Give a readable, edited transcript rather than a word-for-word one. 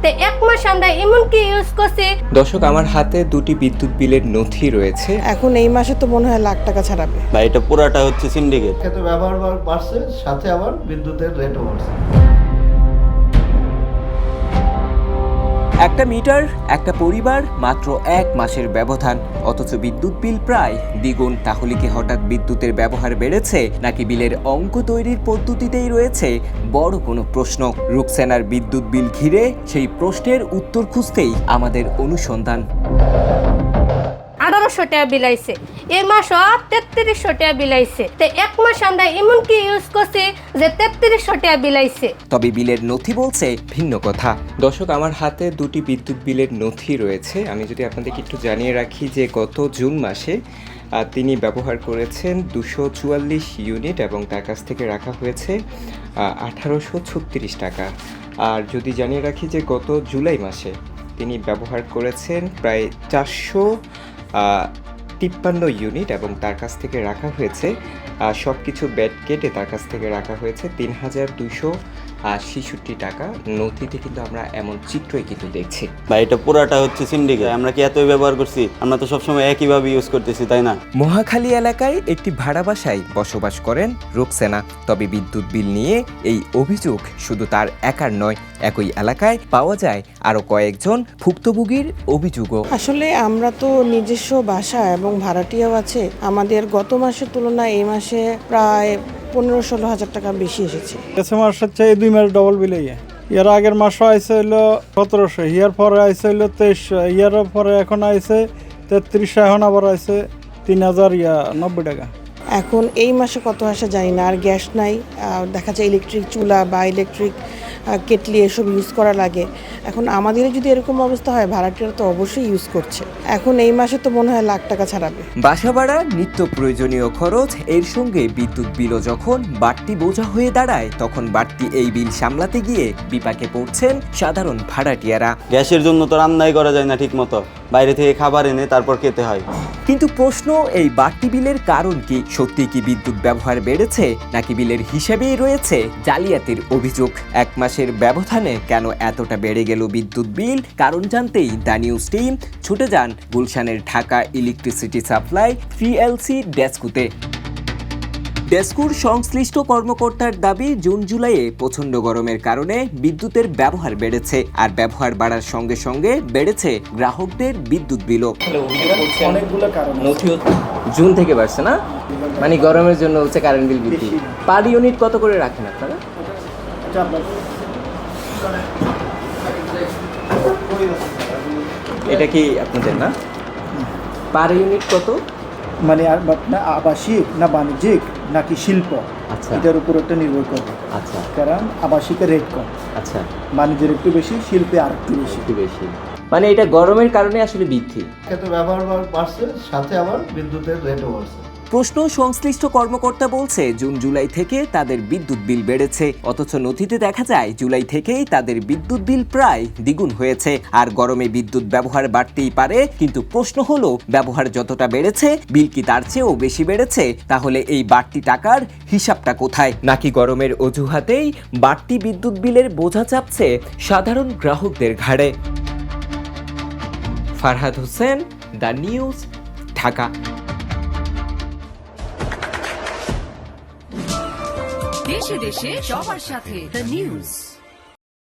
তো 1 মাস আমরা এমন কি ইউজ করছি। দর্শক, আমার হাতে দুটি বিদ্যুৎ বিলের নথি রয়েছে। এখন এই মাসে তো মনে হয় লাখ টাকা ছাড়াবে। ভাই এটা পুরাটা হচ্ছে সিন্ডিকেট। ক্ষেত্রে ব্যবহার বাড়ছে, সাথে আবার বিদ্যুতের রেটও বাড়ছে। একটা মিটার, একটা পরিবার, মাত্র 1 মাসের ব্যবধান, অথচ বিদ্যুৎ বিল প্রায় দ্বিগুণ। তাহলে কি হঠাৎ বিদ্যুতের ব্যবহার বেড়েছে, নাকি বিলের অঙ্ক তৈরির পদ্ধতিতেই রয়েছে বড় কোনো প্রশ্ন? রুকসানার বিদ্যুৎ বিল ঘিরে সেই প্রশ্নের উত্তর খুঁজতেই আমাদের অনুসন্ধান। 1800 টাকা বিলাইছে, এই মাসও 3300 টাকা বিলাইছে। তো 1 মাস আমরা এমন কি ইউজ করছি যে 3300 টাকা বিলাইছে। তবে বিলের নথি বলছে ভিন্ন কথা। দর্শক, আমার হাতে দুটি বিদ্যুৎ বিলের নথি রয়েছে। আমি যদি আপনাদেরকে একটু জানিয়ে রাখি যে গত জুন মাসে তিনি ব্যবহার করেছেন 244 ইউনিট এবং তার কাছ থেকে রাখা হয়েছে 1836 টাকা। আর যদি জানিয়ে রাখি যে গত জুলাই মাসে তিনি ব্যবহার করেছেন প্রায় 453 ইউনিট এবং তার কাছ থেকে রাখা হয়েছে সব কিছু ব্যাট কেটে তার কাছ থেকে রাখা হয়েছে 3266 টাকা। নথিতে কিন্তু আমরা এমন চিত্রই কিন্তু দেখছি। ভাই এটা পুরাটা হচ্ছে সিন্ডিকেট। আমরা কি এতই ব্যবহার করছি? আমরা তো সবসময় একইভাবে ইউজ করতেছি, তাই না? মহাখালী এলাকায় একটি ভাড়া বাসায় বসবাস করেন রুকসানা। তবে বিদ্যুৎ বিল নিয়ে এই অভিযোগ শুধু তার একার নয়, একই এলাকায় পাওয়া যায় আরও কয়েকজন ভুক্তভোগীর অভিযোগও। আসলে আমরা তো নিজস্ব বাসা এবং ভাড়াটিয়াও আছে। আমাদের গত মাসের তুলনায় এই মাসে প্রায় 15-16 হাজার টাকা বেশি এসেছে। মাস হচ্ছে এই 2 মাস ডবল বিল। ইয়ার আগের মাসও আইসে হইলো 1700, ইয়ার পরে আইসে হইলো 2300, ইয়ার পরে এখন আইসে 3300, এখন আবার আইসে 3090 টাকা। এখন এই মাসে কত আসে জানি না। আর গ্যাস নাই, দেখা যায় ইলেকট্রিক চুলা বা ইলেকট্রিক কেটলি এসব ইউজ করা লাগে। এখন আমাদেরও যদি এরকম অবস্থা হয়, ভাড়াটিয়ারা তো অবশ্যই ইউজ করছে। এখন এই মাসে তো মনে হয় লাখ টাকা ছাড়াবে। বাসা ভাড়া, নিত্য প্রয়োজনীয় খরচ, এর সঙ্গে বিদ্যুৎ বিলও যখন বাড়তি বোঝা হয়ে দাঁড়ায়, তখন বাড়তি এই বিল সামলাতে গিয়ে বিপাকে পড়ছেন সাধারণ ভাড়াটিয়ারা। গ্যাসের জন্য তো রান্নাই করা যায় না ঠিক মতো, বাইরে থেকে খাবার এনে তারপর খেতে হয়। কিন্তু প্রশ্ন, এই বাড়তি বিলের কারণ কি? সত্যি কি বিদ্যুৎ ব্যবহার বেড়েছে, নাকি বিলের হিসেবেই রয়েছে জালিয়াতির অভিযোগ? 1 মাসের ব্যবধানে কেন এতটা বেড়ে গেল বিদ্যুৎ বিল? কারণ জানতেই দ্য নিউজ টিম ছুটে যান গুলশানের ঢাকা ইলেকট্রিসিটি সাপ্লাই PLC ডেস্কুতে। ডেস্কুর সংশ্লিষ্ট কর্মকর্তার দাবি, জুন জুলাইয়ে প্রচণ্ড গরমের কারণে বিদ্যুতের ব্যবহার বেড়েছে, আর ব্যবহার বাড়ার সঙ্গে সঙ্গে বেড়েছে গ্রাহকদের বিদ্যুৎ বিলও। অনেকগুলো কারণ। জুন থেকে বাড়ছে না, মানে গরমের জন্য হচ্ছে কারেন্ট বিল বৃদ্ধি। পার ইউনিট কত করে রাখেন আপনারা? এটা কি আপনাদের না? পার ইউনিট কত? মানে আবাসিক না বাণিজ্যিক নাকি শিল্প, আচ্ছা, এটার উপর একটা নির্ভর করবে। আচ্ছা, কারণ আবাসিকের রেট কম, আচ্ছা, বাণিজ্যের একটু বেশি, শিল্পে আর একটু বেশি। মানে এটা গরমের কারণে আসলে বৃদ্ধি। ক্ষেত্রে ব্যবহার বাড়ছে, সাথে আবার বিদ্যুতের রেটও বাড়ছে। প্রশ্ন, সংশ্লিষ্ট কর্মকর্তা বলছে জুন জুলাই থেকে তাদের বিদ্যুৎ বিল বেড়েছে, অথচ নথিতে দেখা যায় জুলাই থেকেই তাদের বিদ্যুৎ বিল প্রায় দ্বিগুণ হয়েছে। আর গরমে বিদ্যুৎ ব্যবহার বাড়তেই পারে, কিন্তু প্রশ্ন হলো ব্যবহার যতটা বেড়েছে, বিল কি তার চেয়েও বেশি বেড়েছে? তাহলে এই বাড়তি টাকার হিসাবটা কোথায়? নাকি গরমের অজুহাতেই বাড়তি বিদ্যুৎ বিলের বোঝা চাপছে সাধারণ গ্রাহকদের ঘাড়ে? Farhad Hossain, the news, Dhaka. দেশে দেশে সবার সাথে দ্য নিউজ।